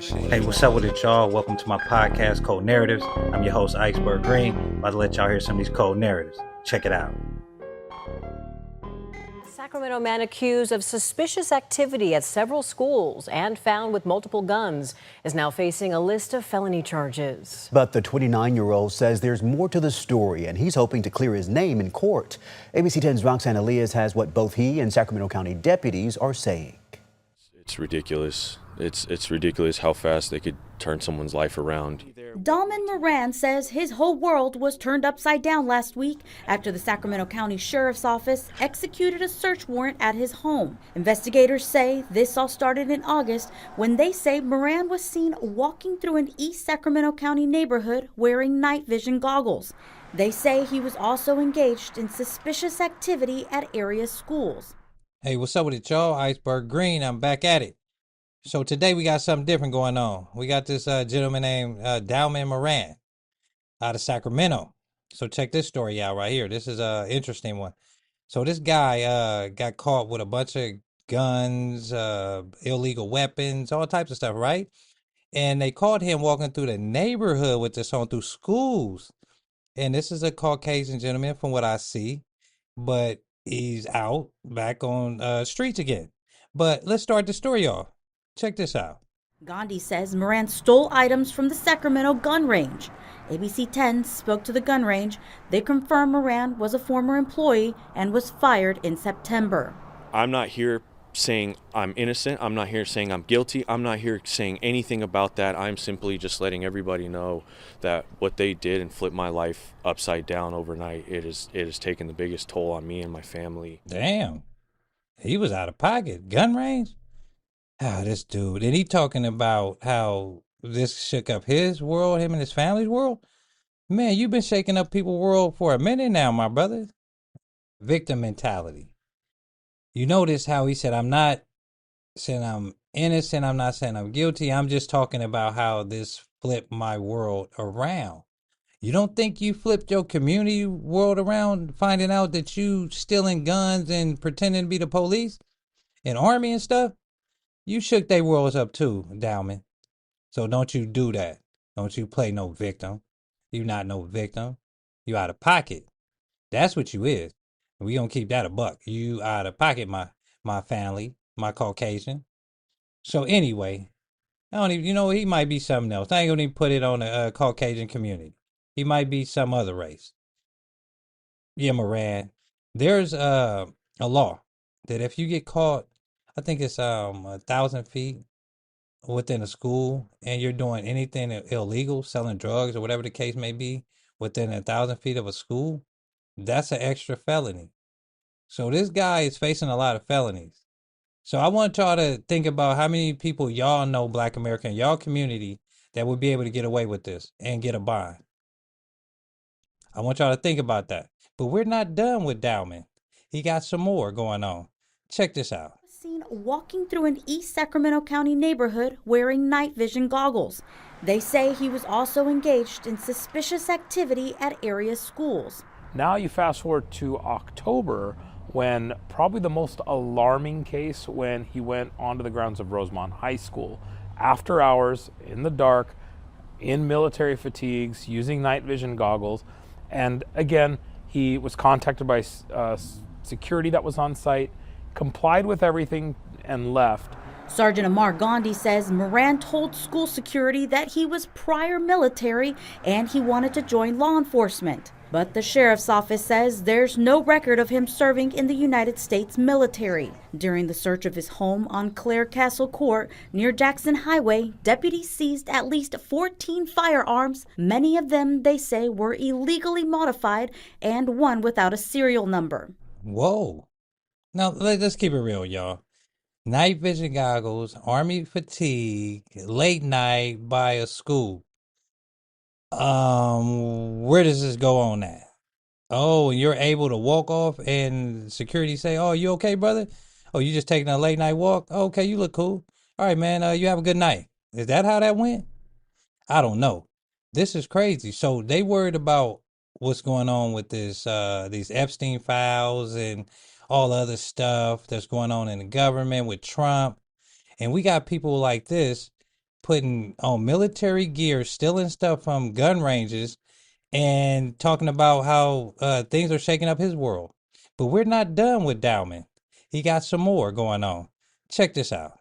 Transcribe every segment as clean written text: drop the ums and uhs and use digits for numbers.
Hey, what's up with it, y'all? Welcome to my podcast, Cold Narratives. I'm your host, Iceberg Green. About to let y'all hear some of these cold narratives. Check it out. Sacramento man accused of suspicious activity at several schools and found with multiple guns is now facing a list of felony charges. But the 29-year-old says there's more to the story, and he's hoping to clear his name in court. ABC 10's Roxanne Elias has what both he and Sacramento County deputies are saying. It's ridiculous. It's ridiculous how fast they could turn someone's life around. Dalman Moran says his whole world was turned upside down last week after the Sacramento County Sheriff's Office executed a search warrant at his home. Investigators say this all started in August when they say Moran was seen walking through an East Sacramento County neighborhood wearing night vision goggles. They say he was also engaged in suspicious activity at area schools. Hey, what's up with it, y'all? Iceberg Green, I'm back at it. So today we got something different going on. We got this gentleman named Dalman Moran out of Sacramento. So check this story out right here. This is an interesting one. So this guy got caught with a bunch of guns, illegal weapons, all types of stuff, right? And they caught him walking through the neighborhood with this on through schools. And this is a Caucasian gentleman from what I see, but he's out back on streets again. But let's start the story off. Check this out. Gandhi says Moran stole items from the Sacramento gun range. ABC 10 spoke to the gun range. They confirmed Moran was a former employee and was fired in September. I'm not here saying I'm innocent. I'm not here saying I'm guilty. I'm not here saying anything about that. I'm simply just letting everybody know that what they did and flipped my life upside down overnight, it has taken the biggest toll on me and my family. Damn. He was out of pocket. Gun range? Ah, this dude. And he talking about how this shook up his world, him and his family's world. Man, you've been shaking up people's world for a minute now, my brother. Victim mentality. You notice how he said, I'm not saying I'm innocent. I'm not saying I'm guilty. I'm just talking about how this flipped my world around. You don't think you flipped your community world around, finding out that you stealing guns and pretending to be the police and army and stuff? You shook their worlds up too, Dalman. So don't you do that. Don't you play no victim. You not no victim. You out of pocket. That's what you is. And we gonna keep that a buck. You out of pocket, my family, my Caucasian. So anyway, I don't even, he might be something else. I ain't gonna even put it on the Caucasian community. He might be some other race. Yeah, Moran. There's a law that if you get caught, I think it's 1,000 feet within a school, and you're doing anything illegal, selling drugs or whatever the case may be, within 1,000 feet of a school, that's an extra felony. So this guy is facing a lot of felonies. So I want y'all to think about how many people y'all know, Black American, y'all community, that would be able to get away with this and get a bond. I want y'all to think about that. But we're not done with Dalman. He got some more going on. Check this out. Seen walking through an East Sacramento County neighborhood wearing night vision goggles. They say he was also engaged in suspicious activity at area schools. Now you fast forward to October, when probably the most alarming case, when he went onto the grounds of Rosemont High School after hours in the dark, in military fatigues, using night vision goggles. And again, he was contacted by security that was on site, complied with everything, and left. Sergeant Amar Gandhi says Moran told school security that he was prior military and he wanted to join law enforcement. But the sheriff's office says there's no record of him serving in the United States military. During the search of his home on Clare Castle Court near Jackson Highway, deputies seized at least 14 firearms. Many of them, they say, were illegally modified and one without a serial number. Whoa. Now, let's keep it real, y'all. Night vision goggles, army fatigue, late night by a school. Where does this go on that? Oh, you're able to walk off and security say, oh, you okay, brother? Oh, you just taking a late night walk? Oh, okay, you look cool. All right, man, you have a good night. Is that how that went? I don't know. This is crazy. So they worried about what's going on with this, these Epstein files and all other stuff that's going on in the government with Trump. And we got people like this putting on military gear, stealing stuff from gun ranges, and talking about how things are shaking up his world. But we're not done with Dowman. He got some more going on. Check this out.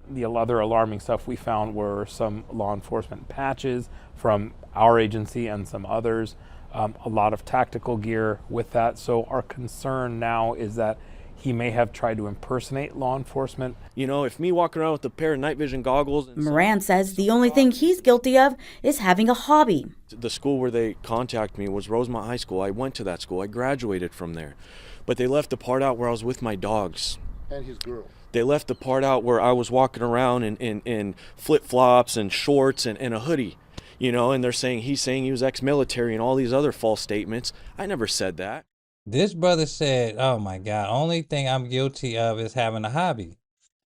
The other alarming stuff we found were some law enforcement patches from our agency and some others, a lot of tactical gear with that. So our concern now is that he may have tried to impersonate law enforcement. You know, if me walking around with a pair of night vision goggles. Moran says the only thing he's guilty of is having a hobby. The school where they contacted me was Rosemont High School. I went to that school. I graduated from there. But they left the part out where I was with my dogs. And his girl. They left the part out where I was walking around in flip-flops and shorts and a hoodie. You know, and he's saying he was ex-military and all these other false statements. I never said that. This brother said, oh my God, only thing I'm guilty of is having a hobby.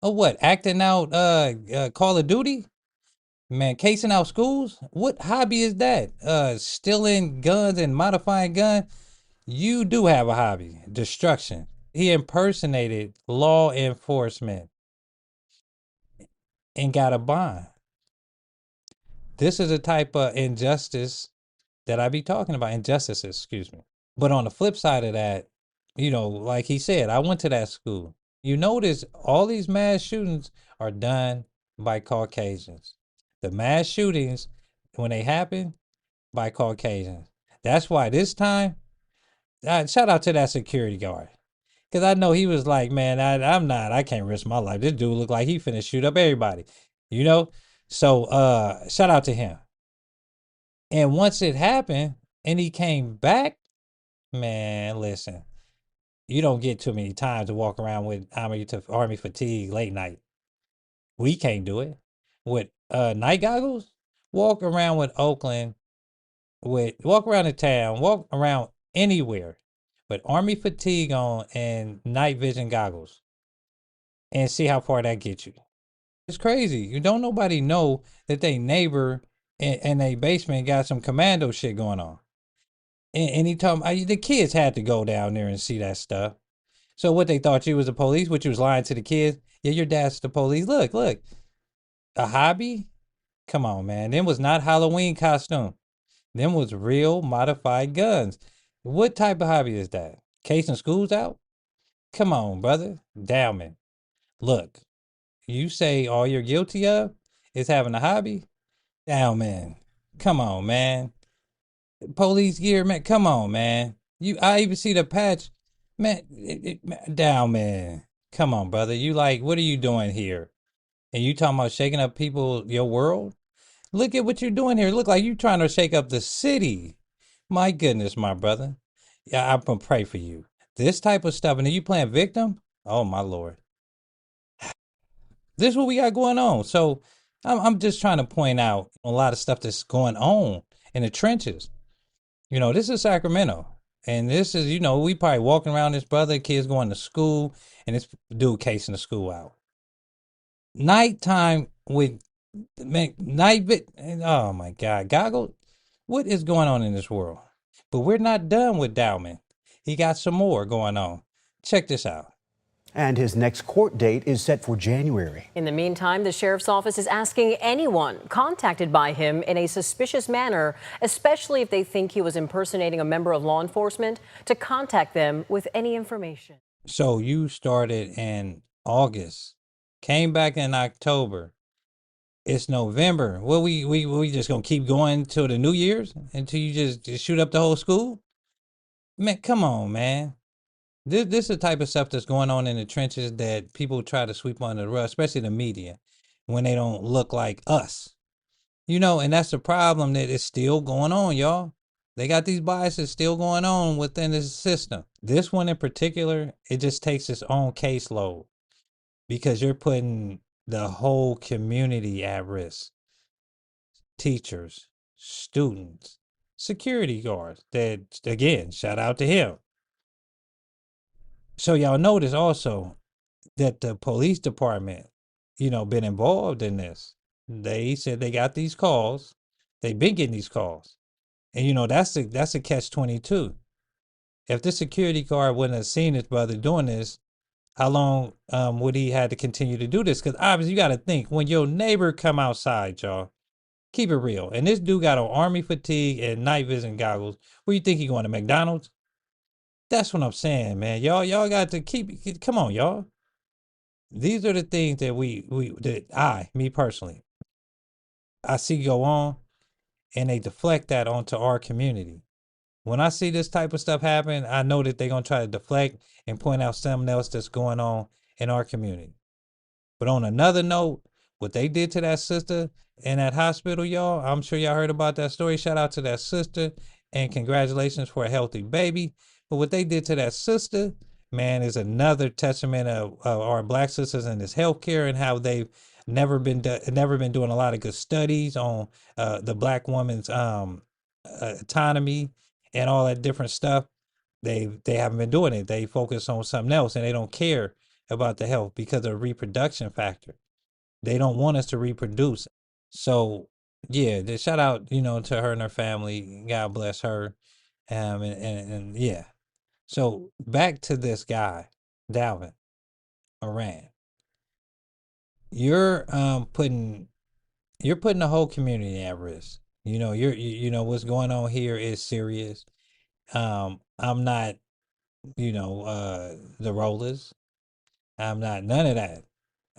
Oh, what? Acting out Call of Duty? Man, casing out schools? What hobby is that? Stealing guns and modifying guns? You do have a hobby. Destruction. He impersonated law enforcement and got a bond. This is a type of injustice that I be talking about. Injustices, excuse me. But on the flip side of that, you know, like he said, I went to that school. You notice all these mass shootings are done by Caucasians. The mass shootings, when they happen, by Caucasians. That's why this time, shout out to that security guard. Because I know he was like, man, I can't risk my life. This dude look like he finna shoot up everybody, you know? So shout out to him. And once it happened and he came back, man, listen, you don't get too many times to walk around with army fatigue late night. We can't do it. With night goggles, walk around with Oakland, walk around the town, walk around anywhere with army fatigue on and night vision goggles and see how far that gets you. It's crazy. You don't nobody know that they neighbor in their basement got some commando shit going on. And he told me the kids had to go down there and see that stuff. So what, they thought you was the police, which you was lying to the kids? Yeah, your dad's the police. Look. A hobby? Come on, man. Them was not Halloween costume. Them was real modified guns. What type of hobby is that? Casing schools out? Come on, brother. Dowman. Look, you say all you're guilty of is having a hobby? Dowman. Come on, man. Police gear, man. Come on, man. I even see the patch. Man, Dowman. Come on, brother. You like, what are you doing here? And you talking about shaking up your world? Look at what you're doing here. Look like you trying to shake up the city. My goodness, my brother. Yeah, I'm going to pray for you. This type of stuff. And then you playing victim? Oh, my Lord. This is what we got going on. So I'm just trying to point out a lot of stuff that's going on in the trenches. You know, this is Sacramento. And this is, you know, we probably walking around this brother, kids going to school, and this dude casing the school out. Nighttime with oh my God, goggles. What is going on in this world? But we're not done with Dowman. He got some more going on. Check this out. And his next court date is set for January. In the meantime, the sheriff's office is asking anyone contacted by him in a suspicious manner, especially if they think he was impersonating a member of law enforcement, to contact them with any information. So you started in August, came back in October. It's November. Well, we just gonna keep going till the New Year's until you just shoot up the whole school? Man, come on, man. This is the type of stuff that's going on in the trenches that people try to sweep under the rug, especially the media, when they don't look like us. You know, and that's the problem, that it's still going on, y'all. They got these biases still going on within the system. This one in particular, it just takes its own caseload because you're putting the whole community at risk. Teachers, students, security guards, that, again, shout out to him. So y'all notice also that the police department, you know, been involved in this. They said they got these calls. They've been getting these calls. And, you know, that's a catch-22. If the security guard wouldn't have seen his brother doing this, How long would he have to continue to do this? Because obviously you got to think, when your neighbor come outside, y'all, keep it real. And this dude got on army fatigue and night vision goggles. Where you think he going to McDonald's? That's what I'm saying, man. Y'all got to come on, y'all. These are the things that me personally, I see go on, and they deflect that onto our community. When I see this type of stuff happen, I know that they're going to try to deflect and point out something else that's going on in our community. But on another note, what they did to that sister in that hospital, y'all, I'm sure y'all heard about that story. Shout out to that sister and congratulations for a healthy baby. But what they did to that sister, man, is another testament of our Black sisters in this healthcare and how they've never been doing a lot of good studies on the Black woman's autonomy and all that different stuff. They haven't been doing it. They focus on something else, and they don't care about the health because of the reproduction factor. They don't want us to reproduce. So yeah, the shout out, to her and her family. God bless her. And yeah. So back to this guy, Dalvin Moran. You're putting the whole community at risk. What's going on here is serious. I'm not, the rollers. I'm not none of that.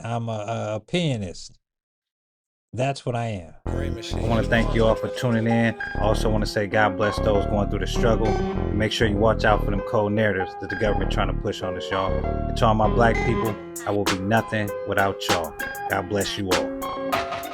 I'm a pianist. That's what I am. I want to thank you all for tuning in. I also want to say God bless those going through the struggle. And make sure you watch out for them cold narratives that the government trying to push on us, y'all. And to all my Black people, I will be nothing without y'all. God bless you all.